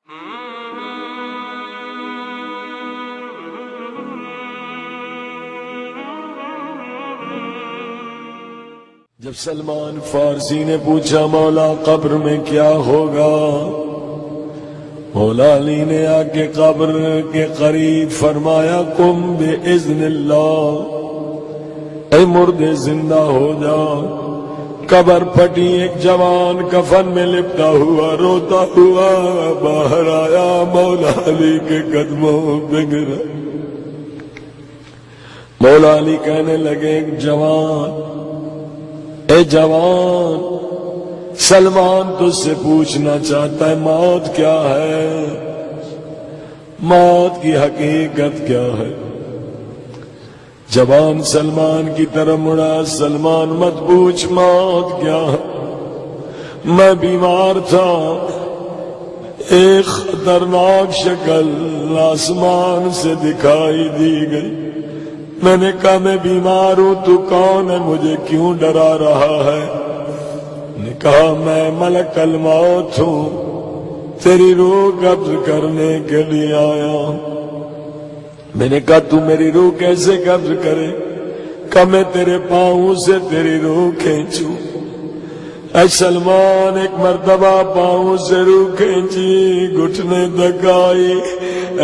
جب سلمان فارسی نے پوچھا مولا قبر میں کیا ہوگا، مولا علی نے آ کے قبر کے قریب فرمایا قم باذن اللہ، اے مردے زندہ ہو جا۔ قبر پھٹی، ایک جوان کفن میں لپٹا ہوا روتا ہوا باہر آیا، مولا علی کے قدموں پہ گرا۔ مولا علی کہنے لگے ایک جوان، اے جوان، سلمان تجھ سے پوچھنا چاہتا ہے موت کیا ہے، موت کی حقیقت کیا ہے؟ جوان سلمان کی طرف مڑا، سلمان مت پوچھ موت کیا ہے، میں بیمار تھا، ایک خطرناک شکل آسمان سے دکھائی دی گئی، میں نے کہا میں بیمار ہوں، تو کون ہے، مجھے کیوں ڈرا رہا ہے؟ نے کہا میں ملک الموت ہوں، تیری روح قبض کرنے کے لیے آیا ہوں۔ میں نے کہا تو میری روح کیسے قبض کرے؟ کہ میں تیرے پاؤں سے تیری روح کھینچوں۔ اے سلمان ایک مرتبہ پاؤں سے روح کھینچی، گھٹنے تک آئی،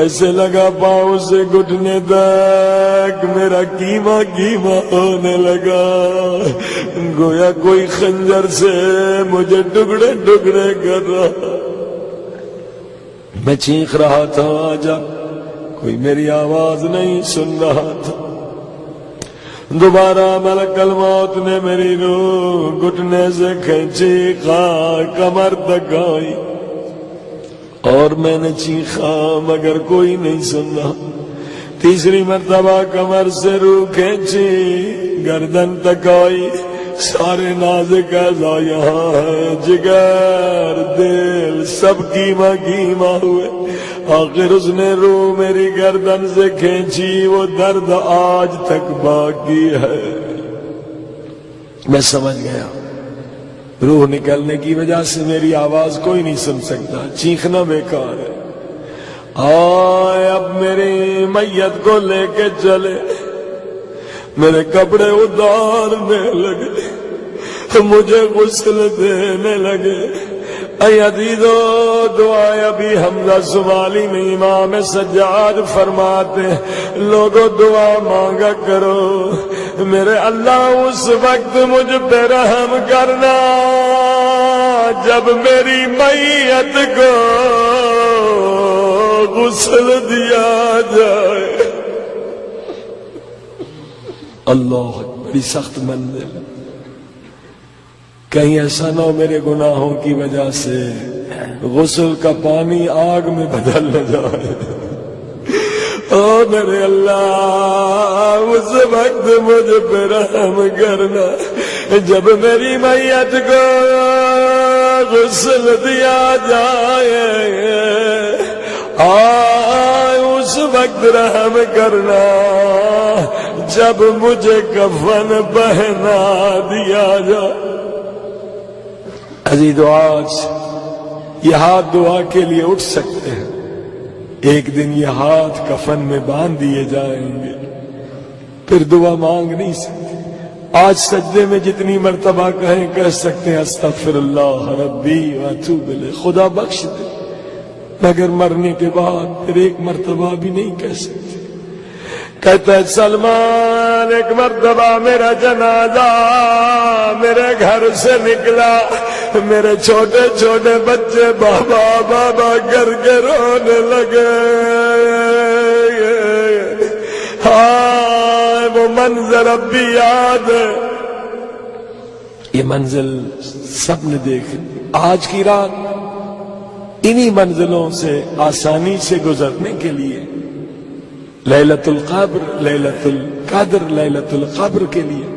ایسے لگا پاؤں سے گھٹنے تک میرا کیما کیما ہونے لگا، گویا کوئی خنجر سے مجھے ٹکڑے ٹکڑے کر رہا۔ میں چیخ رہا تھا آجا، کوئی میری آواز نہیں سن رہا تھا۔ دوبارہ ملک الموت نے میری روح گھٹنے سے کھینچی، کمر تک آئی، اور میں نے چیخا مگر کوئی نہیں سن رہا۔ تیسری مرتبہ کمر سے روح کھینچی، گردن تک آئی، سارے نازک اعضاء یہاں ہے، جگر دل سب کیما کیما ہوئے۔ آخر اس نے روح میری گردن سے کھینچی، وہ درد آج تک باقی ہے۔ میں سمجھ گیا روح نکلنے کی وجہ سے میری آواز کوئی نہیں سن سکتا، چیخنا بیکار ہے۔ آئے اب میری میت کو لے کے چلے، میرے کپڑے اتارنے لگے، مجھے غسل دینے لگے۔ اے عزیزو، دعائیں ابھی حمزہ سمالی میں امام سجاد فرماتے ہیں، لوگوں دعا مانگا کرو، میرے اللہ اس وقت مجھ پہ رحم کرنا جب میری میت کو غسل دیا جائے۔ اللہ بڑی سخت منزل، کہیں ایسا نہ ہو میرے گناہوں کی وجہ سے غسل کا پانی آگ میں بدل نہ جائے۔ او میرے اللہ اس وقت مجھ پہ رحم کرنا جب میری میت کو غسل دیا جائے، اس وقت رحم کرنا جب مجھے کفن پہنا دیا جائے۔ عزیزو، آج یہ ہاتھ دعا کے لیے اٹھ سکتے ہیں، ایک دن یہ ہاتھ کفن میں باندھ دیے جائیں گے، پھر دعا مانگ نہیں سکتے۔ آج سجدے میں جتنی مرتبہ کہیں کہہ سکتے ہیں استغفر اللہ ربی واتوب الیہ، خدا بخش دے، مگر مرنے کے بعد پھر ایک مرتبہ بھی نہیں کہہ سکتے۔ کہتا ہے سلمان ایک مرتبہ میرا جنازہ میرے گھر سے نکلا، میرے چھوٹے چھوٹے بچے بابا بابا کر کے رونے لگے۔ ہاں وہ منظر اب بھی یاد ہے، یہ منزل سب نے دیکھی۔ آج کی رات انہی منزلوں سے آسانی سے گزرنے کے لیے لیلۃ القبر، لیلۃ القدر، لیلۃ القبر کے لیے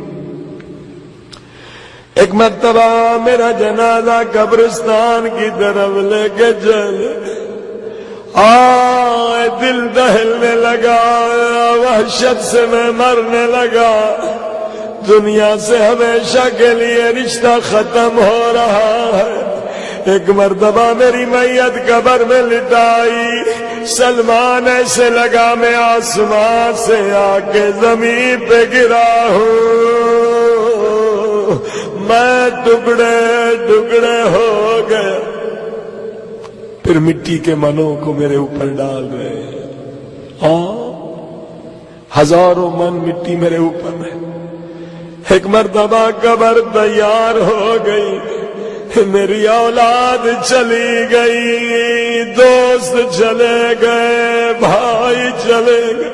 ایک مرتبہ میرا جنازہ قبرستان کی طرف لے کے چلے، دل دہلنے لگا، وحشت سے میں مرنے لگا، دنیا سے ہمیشہ کے لیے رشتہ ختم ہو رہا ہے، ایک مرتبہ میری میت قبر میں لٹائی، سلمان ایسے لگا میں آسمان سے آ کے زمین پہ گرا ہوں، میں ٹکڑے ٹکڑے ہو گیا۔ پھر مٹی کے منوں کو میرے اوپر ڈال رہے ہیں، ہاں ہزاروں من مٹی میرے اوپر ہے۔ ایک مرتبہ قبر تیار ہو گئی، میری اولاد چلی گئی، دوست چلے گئے، بھائی چلے گئے،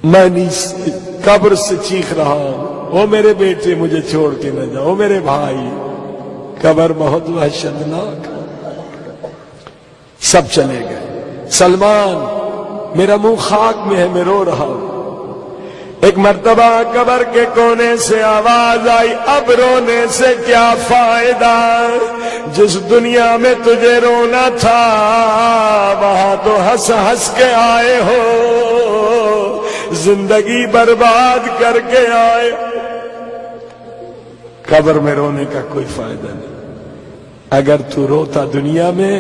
میں قبر سے چیخ رہا ہوں، او میرے بیٹے مجھے چھوڑ کے نہ جاؤ، میرے بھائی۔ قبر بہت وحشتناک، سب چلے گئے۔ سلمان میرا منہ خاک میں ہے، میں رو رہا ہوں۔ ایک مرتبہ قبر کے کونے سے آواز آئی، اب رونے سے کیا فائدہ، جس دنیا میں تجھے رونا تھا وہاں تو ہنس ہنس کے آئے ہو، زندگی برباد کر کے آئے۔ قبر میں رونے کا کوئی فائدہ نہیں، اگر تو روتا دنیا میں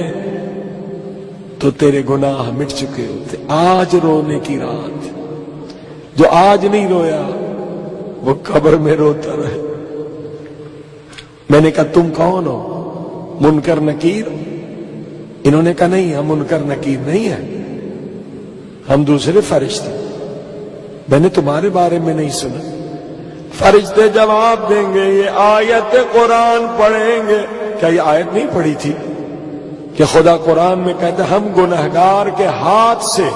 تو تیرے گناہ مٹ چکے ہوتے۔ آج رونے کی رات، جو آج نہیں رویا وہ قبر میں روتا رہے۔ میں نے کہا تم کون ہو؟ منکر نکیر؟ انہوں نے کہا نہیں، ہم منکر نکیر نہیں ہیں، ہم دوسرے فرشتے، میں نے تمہارے بارے میں نہیں سنا۔ فرشتے جواب دیں گے، یہ آیت قرآن پڑھیں گے۔ کیا یہ آیت نہیں پڑھی تھی کہ خدا قرآن میں کہتا ہے ہم گنہگار کے ہاتھ سے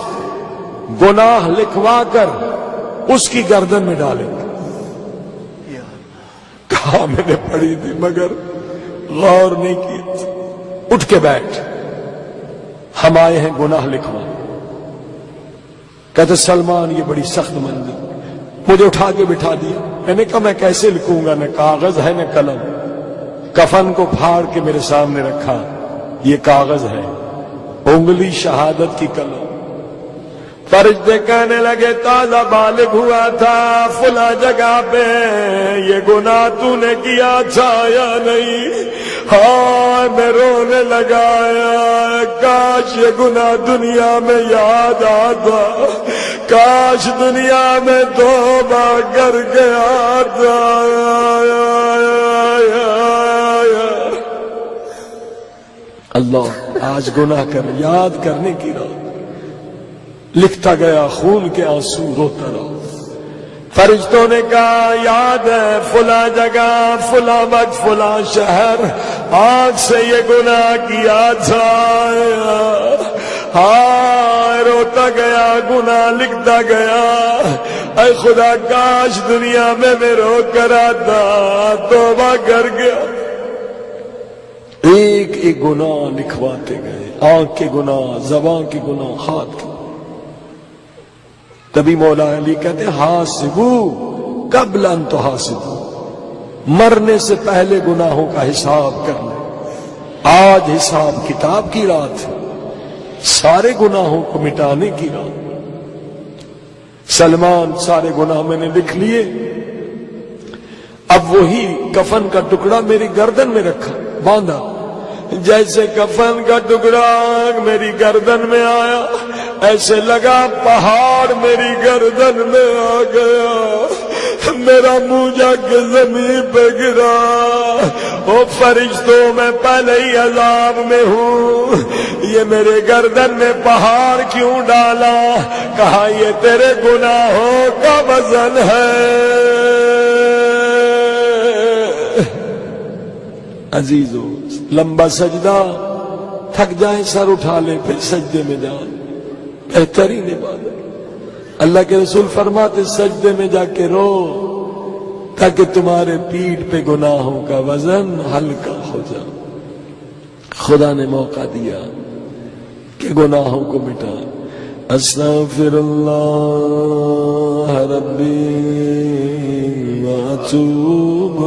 گناہ لکھوا کر اس کی گردن میں ڈالیں گے؟ کہا میں نے پڑھی تھی مگر غور نہیں کیا۔ اٹھ کے بیٹھ، ہم آئے ہیں گناہ لکھوا۔ کہتے سلمان یہ بڑی سخت منزل، مجھے اٹھا کے بٹھا دیا۔ میں نے کہا میں کیسے لکھوں گا، نہ کاغذ ہے نہ قلم۔ کفن کو پھاڑ کے میرے سامنے رکھا، یہ کاغذ ہے، انگلی شہادت کی قلم۔ فرشتے کہنے لگے تازہ بالغ ہوا تھا فلاں جگہ پہ، یہ گناہ تو نے کیا تھا یا نہیں؟ ہاں میں رونے لگا، کاش یہ گناہ دنیا میں یاد آتا، کاش دنیا میں توبہ کر کے آتا۔ اللہ آج گناہ کر یاد کرنے کی رات، لکھتا گیا خون کے آنسو روتا رہا۔ فرشتوں نے کہا یاد ہے فلاں جگہ فلاں وقت فلاں شہر آج سے یہ گناہ کیا تھا۔ ہاں روتا گیا، گناہ لکھتا گیا، اے خدا کاش دنیا میں رو کر آتا، توبہ کر گیا۔ ایک ایک گناہ لکھواتے گئے، آنکھ کے گناہ، زبان کے گناہ، ہاتھ کے۔ تبھی مولا علی کہتے ہیں حاسبو قبل ان تحاسبو، مرنے سے پہلے گناہوں کا حساب کر لیں۔ آج حساب کتاب کی رات ہے، سارے گناہوں کو مٹانے کی رات۔ سلمان سارے گناہ میں نے لکھ لیے، اب وہی کفن کا ٹکڑا میری گردن میں رکھا، باندھا۔ جیسے کفن کا ٹکڑا میری گردن میں آیا، ایسے لگا پہاڑ میری گردن میں آ گیا، میرا منہ جا کے زمین پہ گرا۔ او فرشتوں میں پہلے ہی عذاب میں ہوں، یہ میرے گردن میں پہاڑ کیوں ڈالا؟ کہا یہ تیرے گناہوں کا وزن ہے۔ عزیزو لمبا سجدہ، تھک جائیں سر اٹھا لیں پھر سجدے میں جائیں، بہترین عبادت۔ اللہ کے رسول فرماتے سجدے میں جا کے رو تاکہ تمہارے پیٹھ پہ گناہوں کا وزن ہلکا ہو جائے۔ خدا نے موقع دیا کہ گناہوں کو مٹا۔ استغفر اللہ ربی واتوب